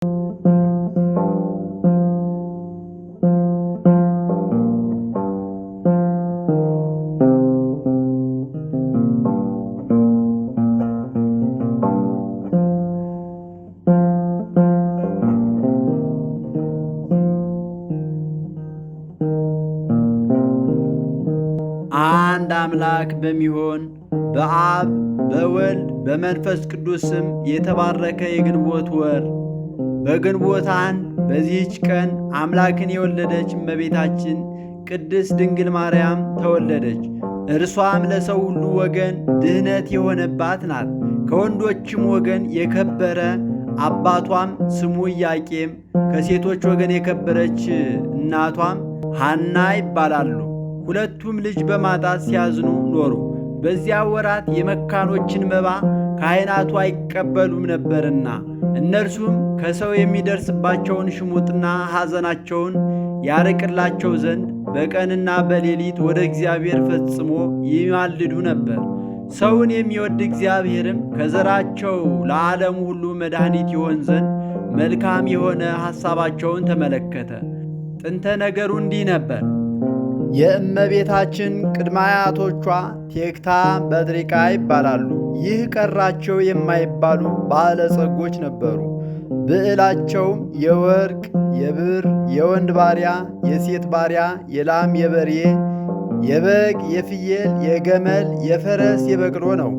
አንድ አምላክ በሚሆን በአብ በወልድ በመንፈስ ቅዱስ ስም የተባረከ የግንቦት ወር በግንቦት አንድ በዚህች ቀን አምላክን የወለደች እመቤታችን ቅድስት ድንግል ማርያም ተወለደች። እርሷም ለሰው ሁሉ ወገን ድኅነት የሆነባት ናት። ከወንዶችም ወገን የከበረ አባቷም ስሙ ኢያቄም፣ ከሴቶች ወገን የከበረች እናቷም ሐና ይባላሉ። ሁለቱም ልጅ በማጣት ሲያዝኑ ኖሩ። በዚያ ወራት የመካኖችን መባ ካህናቱ አይቀበሉም ነበርና እነርሱም ከሰው የሚደርስባቸውን ሽሙጥና ሐዘናቸውን ያርቅላቸው ዘንድ በቀንና በሌሊት ወደ እግዚአብሔር ፈጽሞ ይማልዱ ነበር። ሰውን የሚወድ እግዚአብሔርም ከዘራቸው ለዓለሙ ሁሉ መድኃኒት ይሆን ዘንድ መልካም የሆነ ሐሳባቸውን ተመለከተ። ጥንተ ነገሩ እንዲህ ነበር። የእመቤታችን ቅድመ አያቶቿ ቴክታ በጥሪቃ ይባላሉ። ይህ ቀራቸው የማይባሉ ባለጸጎች ነበሩ። ብዕላቸውም የወርቅ፣ የብር፣ የወንድ ባሪያ፣ የሴት ባሪያ፣ የላም፣ የበሬ፣ የበግ፣ የፍየል፣ የገመል፣ የፈረስ፣ የበቅሎ ነው።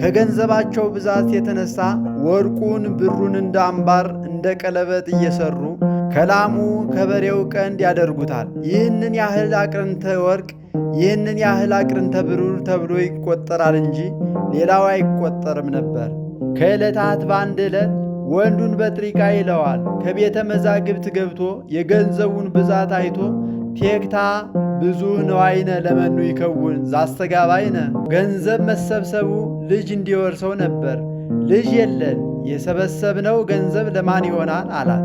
ከገንዘባቸው ብዛት የተነሳ ወርቁን ብሩን እንደ አምባር እንደ ቀለበት እየሰሩ ከላሙ ከበሬው ቀንድ ያደርጉታል። ይህንን ያህል አቅርንተ ወርቅ ይህንን ያህል አቅርንተ ብሩር ተብሎ ይቆጠራል እንጂ ሌላው አይቆጠርም ነበር። ከዕለታት በአንድ ዕለት ወንዱን በጥሪቃ ይለዋል። ከቤተ መዛግብት ገብቶ የገንዘቡን ብዛት አይቶ ቴክታ ብዙ ነዋይነ ለመኑ ይከውን ዛስተጋባይነ፣ ገንዘብ መሰብሰቡ ልጅ እንዲወርሰው ነበር። ልጅ የለን፣ የሰበሰብነው ገንዘብ ለማን ይሆናል አላት።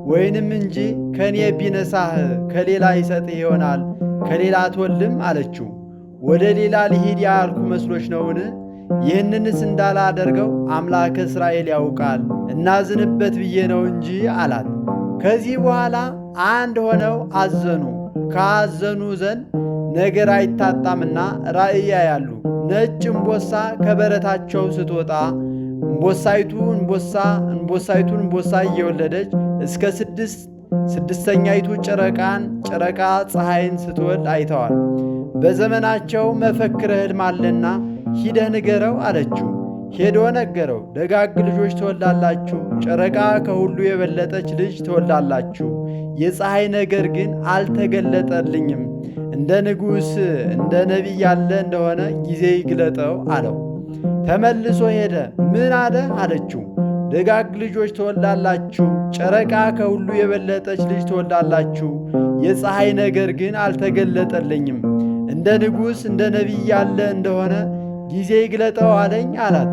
ወይንም እንጂ ከኔ ቢነሳህ ከሌላ ይሰጥህ ይሆናል፣ ከሌላ አትወልም አለችው። ወደ ሌላ ልሂድ ያልኩ መስሎች ነውን? ይህንንስ እንዳላደርገው አምላከ እስራኤል ያውቃል፣ እናዝንበት ብዬ ነው እንጂ አላት። ከዚህ በኋላ አንድ ሆነው አዘኑ። ካዘኑ ዘንድ ነገር አይታጣምና ራእይ ያያሉ። ነጭ እምቦሳ ከበረታቸው ስትወጣ እምቦሳይቱን እምቦሳ እየወለደች እስከ ስድስተኛይቱ ጨረቃ ፀሐይን ስትወልድ አይተዋል። በዘመናቸው መፈክረ ሕልም አለና ሂደህ ንገረው አለችው። ሄዶ ነገረው። ደጋግ ልጆች ትወልዳላችሁ፣ ጨረቃ ከሁሉ የበለጠች ልጅ ትወልዳላችሁ። የፀሐይ ነገር ግን አልተገለጠልኝም። እንደ ንጉሥ እንደ ነቢይ ያለ እንደሆነ ጊዜ ይግለጠው አለው። ተመልሶ ሄደ። ምን አለ አለችው። ደጋግ ልጆች ትወልዳላችሁ፣ ጨረቃ ከሁሉ የበለጠች ልጅ ትወልዳላችሁ። የፀሐይ ነገር ግን አልተገለጠልኝም። እንደ ንጉሥ እንደ ነቢይ ያለ እንደሆነ ጊዜ ይግለጠው አለኝ አላት።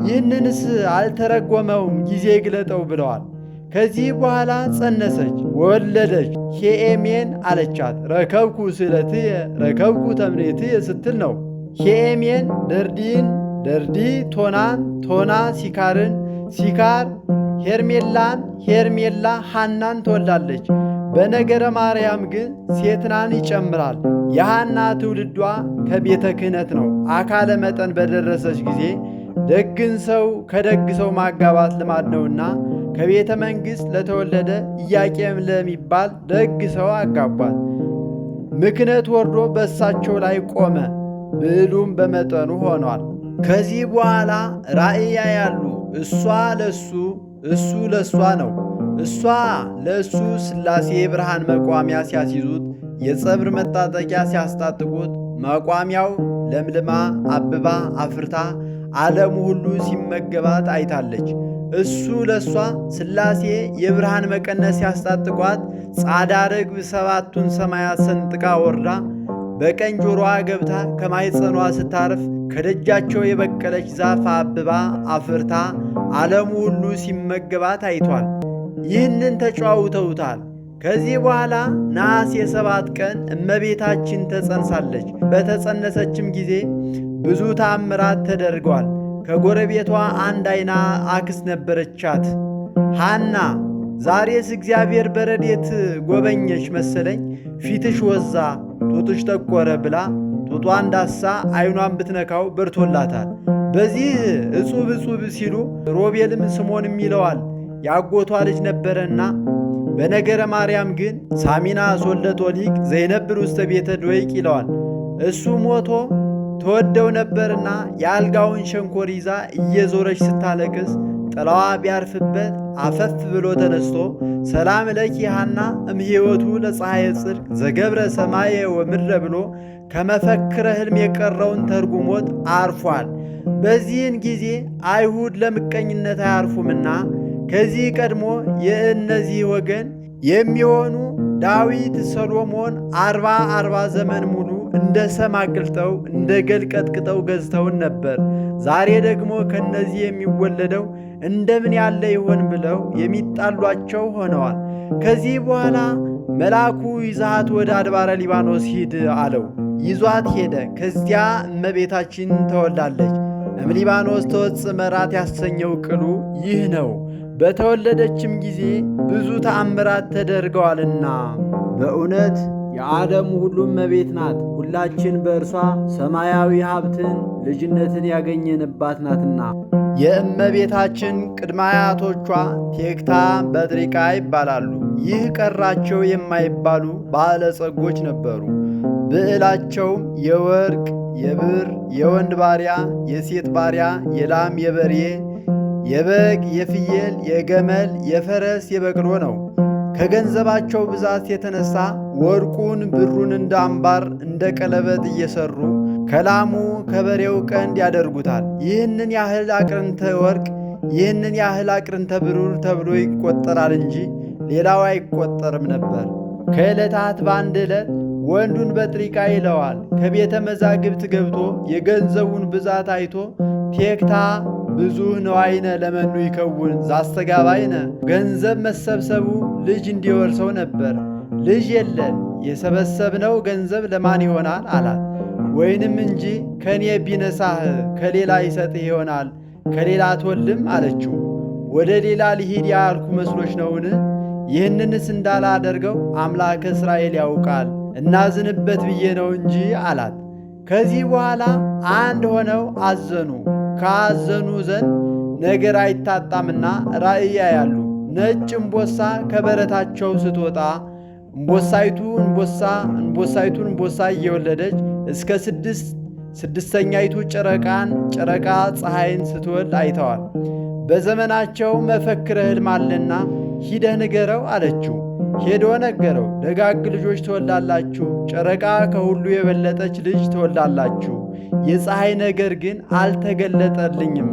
ይህንንስ አልተረጎመውም፣ ጊዜ ይግለጠው ብለዋል። ከዚህ በኋላ ጸነሰች፣ ወለደች። ሄኤሜን አለቻት። ረከብኩ ስእለትየ ረከብኩ ተምኔትየ ስትል ነው። ሄኤሜን ደርዲ ቶናን፣ ቶና ሲካርን፣ ሲካር ሄርሜላን፣ ሄርሜላ ሐናን ትወልዳለች። በነገረ ማርያም ግን ሴትናን ይጨምራል። የሐና ትውልዷ ከቤተ ክህነት ነው። አካለ መጠን በደረሰች ጊዜ ደግን ሰው ከደግ ሰው ማጋባት ልማድ ነውና ከቤተ መንግሥት ለተወለደ ኢያቄም ለሚባል ደግ ሰው አጋቧት። ምክንያት ወርዶ በእሳቸው ላይ ቆመ። ብዕሉም በመጠኑ ሆኗል። ከዚህ በኋላ ራእይ ያያሉ። እሷ ለእሱ እሱ ለእሷ ነው። እሷ ለእሱ ሥላሴ የብርሃን መቋሚያ ሲያስይዙት፣ የጸብር መታጠቂያ ሲያስታጥቁት፣ መቋሚያው ለምልማ አብባ አፍርታ ዓለሙ ሁሉ ሲመገባት አይታለች። እሱ ለእሷ ሥላሴ የብርሃን መቀነት ሲያስታጥቋት፣ ጻዳ ርግብ ሰባቱን ሰማያት ሰንጥቃ ወርዳ በቀኝ ጆሮዋ ገብታ ከማኅፀኗ ስታርፍ ከደጃቸው የበቀለች ዛፍ አብባ አፍርታ ዓለሙ ሁሉ ሲመገባት አይቷል። ይህንን ተጨዋውተውታል። ከዚህ በኋላ ነሐሴ 7 ቀን እመቤታችን ተጸንሳለች። በተጸነሰችም ጊዜ ብዙ ተአምራት ተደርገዋል። ከጎረቤቷ አንድ አይና አክስት ነበረቻት፣ ሐና። ዛሬስ እግዚአብሔር በረድኤት ጎበኘሽ መሰለኝ፣ ፊትሽ ወዛ፣ ጡትሽ ጠቆረ ብላ ጡቷን ዳሳ ዓይኗን ብትነካው በርቶላታል። በዚህ እጹብ እጹብ ሲሉ ሮቤልም ስምዖንም ይለዋል ያጎቷ ልጅ ነበረና፣ በነገረ ማርያም ግን ሳሚናስ ወልደ ጦሊቅ ዘይነብር ውስተ ቤተ ዶይቅ ይለዋል። እሱ ሞቶ ተወደው ነበርና የአልጋውን ሸንኮር ይዛ እየዞረች ስታለቅስ ጥላዋ ቢያርፍበት አፈፍ ብሎ ተነስቶ ሰላም ለኪ ሐና እምሕይወቱ ለፀሐየ ጽድቅ ዘገብረ ሰማየ ወምድረ ብሎ ከመፈክረ ሕልም የቀረውን ተርጉሞት አርፏል። በዚህን ጊዜ አይሁድ ለምቀኝነት አያርፉምና ከዚህ ቀድሞ የእነዚህ ወገን የሚሆኑ ዳዊት፣ ሰሎሞን 40 ዘመን ሙሉ እንደ ሰም አቅልጠው እንደ ገል ቀጥቅጠው ገዝተውን ነበር። ዛሬ ደግሞ ከነዚህ የሚወለደው እንደምን ያለ ይሆን ብለው የሚጣሏቸው ሆነዋል። ከዚህ በኋላ መልአኩ ይዛት ወደ አድባረ ሊባኖስ ሂድ አለው። ይዟት ሄደ። ከዚያ እመቤታችን ተወልዳለች። እምሊባኖስ ተወጽእ መራት ያሰኘው ቅሉ ይህ ነው። በተወለደችም ጊዜ ብዙ ተአምራት ተደርገዋልና በእውነት የዓለም ሁሉ እመቤት ናት። ሁላችን በእርሷ ሰማያዊ ሀብትን ልጅነትን ያገኘንባት ናትና። የእመቤታችን ቅድመ አያቶቿ ቴክታ በጥሪቃ ይባላሉ። ይህ ቀራቸው የማይባሉ ባለጸጎች ነበሩ። ብዕላቸውም የወርቅ፣ የብር፣ የወንድ ባሪያ፣ የሴት ባሪያ፣ የላም፣ የበሬ፣ የበግ፣ የፍየል፣ የገመል፣ የፈረስ፣ የበቅሎ ነው። ከገንዘባቸው ብዛት የተነሳ ወርቁን ብሩን እንደ አምባር እንደ ቀለበት እየሰሩ ከላሙ ከበሬው ቀንድ ያደርጉታል። ይህንን ያህል አቅርንተ ወርቅ ይህንን ያህል አቅርንተ ብሩር ተብሎ ይቆጠራል እንጂ ሌላው አይቆጠርም ነበር። ከዕለታት በአንድ ዕለት ወንዱን በጥሪቃ ይለዋል። ከቤተ መዛግብት ገብቶ የገንዘቡን ብዛት አይቶ ቴክታ ብዙህ ነዋይነ ለመኑ ይከውን ዛስተጋባይነ፣ ገንዘብ መሰብሰቡ ልጅ እንዲወርሰው ነበር። ልጅ የለን፣ የሰበሰብነው ገንዘብ ለማን ይሆናል አላት። ወይንም እንጂ ከኔ ቢነሳህ ከሌላ ይሰጥህ ይሆናል፣ ከሌላ አትወልም አለችው። ወደ ሌላ ልሂድ ያልኩ መስሎች ነውን? ይህንንስ እንዳላደርገው አምላከ እስራኤል ያውቃል፣ እናዝንበት ብዬ ነው እንጂ አላት። ከዚህ በኋላ አንድ ሆነው አዘኑ። ካዘኑ ዘንድ ነገር አይታጣምና ራእይ ያያሉ። ነጭ እምቦሳ ከበረታቸው ስትወጣ እንቦሳይቱን እንቦሳ እየወለደች እስከ ስድስተኛይቱ ጨረቃ ፀሐይን ስትወልድ አይተዋል። በዘመናቸው መፈክረ ሕልም አለና ሂደህ ንገረው አለችው። ሄዶ ነገረው። ደጋግ ልጆች ትወልዳላችሁ፣ ጨረቃ ከሁሉ የበለጠች ልጅ ትወልዳላችሁ። የፀሐይ ነገር ግን አልተገለጠልኝም።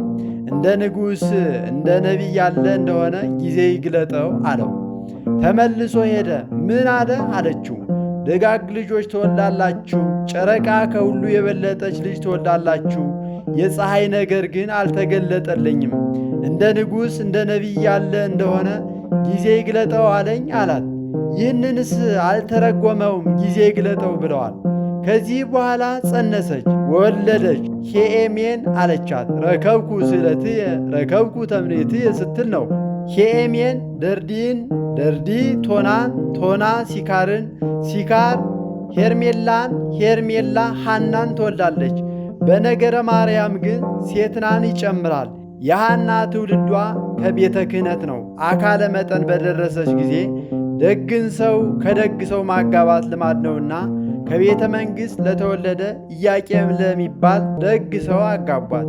እንደ ንጉሥ እንደ ነቢይ ያለ እንደሆነ ጊዜ ይግለጠው አለው። ተመልሶ ሄደ። ምን አለ አለችው። ደጋግ ልጆች ትወልዳላችሁ፣ ጨረቃ ከሁሉ የበለጠች ልጅ ትወልዳላችሁ። የፀሐይ ነገር ግን አልተገለጠልኝም። እንደ ንጉሥ እንደ ነቢይ ያለ እንደሆነ ጊዜ ይግለጠው አለኝ አላት። ይህንንስ አልተረጎመውም፣ ጊዜ ይግለጠው ብለዋል። ከዚህ በኋላ ጸነሰች፣ ወለደች። ሄኤሜን አለቻት። ረከብኩ ስእለትየ ረከብኩ ተምኔትየ ስትል ነው። ሄኤሜን ደርዲን፣ ደርዲ ቶናን፣ ቶና ሲካርን፣ ሲካር ሄርሜላን፣ ሄርሜላ ሐናን ትወልዳለች። በነገረ ማርያም ግን ሴትናን ይጨምራል። የሐና ትውልዷ ከቤተ ክህነት ነው። አካለ መጠን በደረሰች ጊዜ ደግን ሰው ከደግ ሰው ማጋባት ልማድ ነውና ከቤተ መንግሥት ለተወለደ ኢያቄም ለሚባል ደግ ሰው አጋቧት።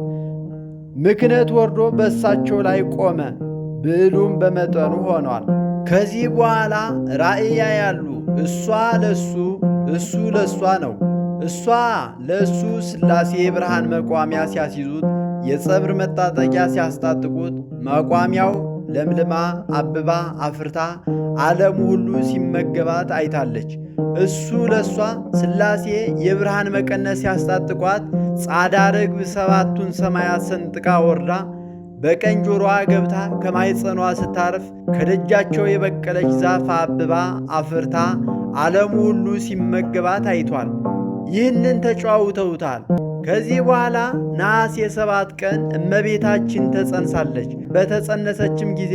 ምክንያት ወርዶ በእሳቸው ላይ ቆመ። ብዕሉም በመጠኑ ሆኗል። ከዚህ በኋላ ራእይ ያያሉ። እሷ ለሱ እሱ ለእሷ ነው። እሷ ለእሱ ሥላሴ ብርሃን መቋሚያ ሲያስይዙት፣ የጸብር መታጠቂያ ሲያስታጥቁት፣ መቋሚያው ለምልማ አብባ አፍርታ ዓለሙ ሁሉ ሲመገባት አይታለች። እሱ ለእሷ ሥላሴ የብርሃን መቀነት ሲያስታጥቋት፣ ጻዳ ርግብ ሰባቱን ሰማያት ሰንጥቃ ወርዳ በቀኝ ጆሮዋ ገብታ ከማይጸኗ ስታርፍ፣ ከደጃቸው የበቀለች ዛፍ አብባ አፍርታ ዓለሙ ሁሉ ሲመገባት አይቷል። ይህንን ተጨዋውተውታል። ከዚህ በኋላ ነሐሴ 7 ቀን እመቤታችን ተጸንሳለች። በተጸነሰችም ጊዜ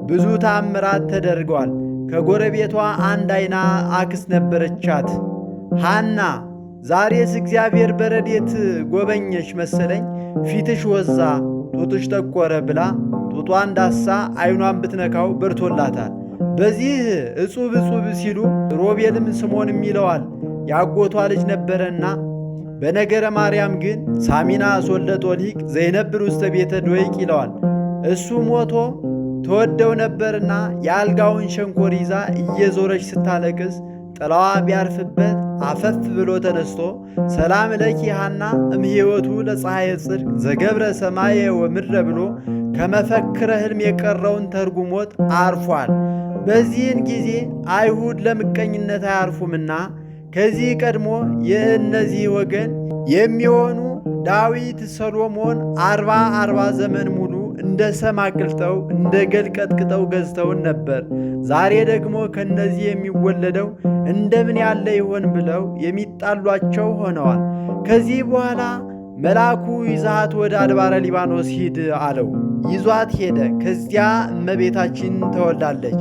ብዙ ተአምራት ተደርገዋል። ከጎረቤቷ አንድ ዓይና አክስት ነበረቻት፣ ሐና። ዛሬስ እግዚአብሔር በረድኤት ጎበኘሽ መሰለኝ፣ ፊትሽ ወዛ፣ ጡትሽ ጠቆረ ብላ ጡቷን ዳሳ ዓይኗን ብትነካው በርቶላታል። በዚህ እጹብ እጹብ ሲሉ ሮቤልም ስምዖንም ይለዋል፣ ያጎቷ ልጅ ነበረና። በነገረ ማርያም ግን ሳሚናስ ወልደ ጦሊቅ ዘይነብር ውስተ ቤተ ዶይቅ ይለዋል። እሱ ሞቶ ተወደው ነበርና የአልጋውን ሸንኮር ይዛ እየዞረች ስታለቅስ ጥላዋ ቢያርፍበት አፈፍ ብሎ ተነስቶ ሰላም ለኪ ሐና እምሕይወቱ ለፀሐየ ጽድቅ ዘገብረ ሰማየ ወምድረ ብሎ ከመፈክረ ሕልም የቀረውን ተርጉሞት አርፏል። በዚህን ጊዜ አይሁድ ለምቀኝነት አያርፉምና ከዚህ ቀድሞ የእነዚህ ወገን የሚሆኑ ዳዊት፣ ሰሎሞን 40 ዘመን ሙሉ እንደ ሰም አቅልጠው እንደ ገል ቀጥቅጠው ገዝተውን ነበር። ዛሬ ደግሞ ከነዚህ የሚወለደው እንደምን ያለ ይሆን ብለው የሚጣሏቸው ሆነዋል። ከዚህ በኋላ መልአኩ ይዛት ወደ አድባረ ሊባኖስ ሂድ አለው። ይዟት ሄደ። ከዚያ እመቤታችን ተወልዳለች።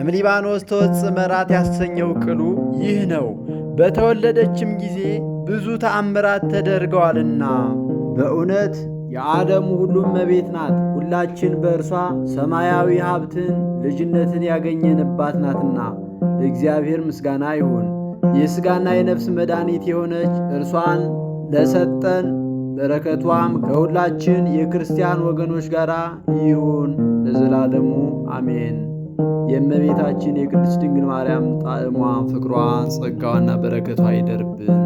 እምሊባኖስ ተወጽእ መራት ያሰኘው ቅሉ ይህ ነው። በተወለደችም ጊዜ ብዙ ተአምራት ተደርገዋልና በእውነት የዓለሙ ሁሉ እመቤት ናት። ሁላችን በእርሷ ሰማያዊ ሀብትን ልጅነትን ያገኘንባት ናትና ለእግዚአብሔር ምስጋና ይሁን። የሥጋና የነፍስ መድኃኒት የሆነች እርሷን ለሰጠን በረከቷም ከሁላችን የክርስቲያን ወገኖች ጋር ይሁን ለዘላለሙ አሜን። የእመቤታችን የቅድስት ድንግል ማርያም ጣዕሟ፣ ፍቅሯ፣ ጸጋዋና በረከቷ ይደርብን።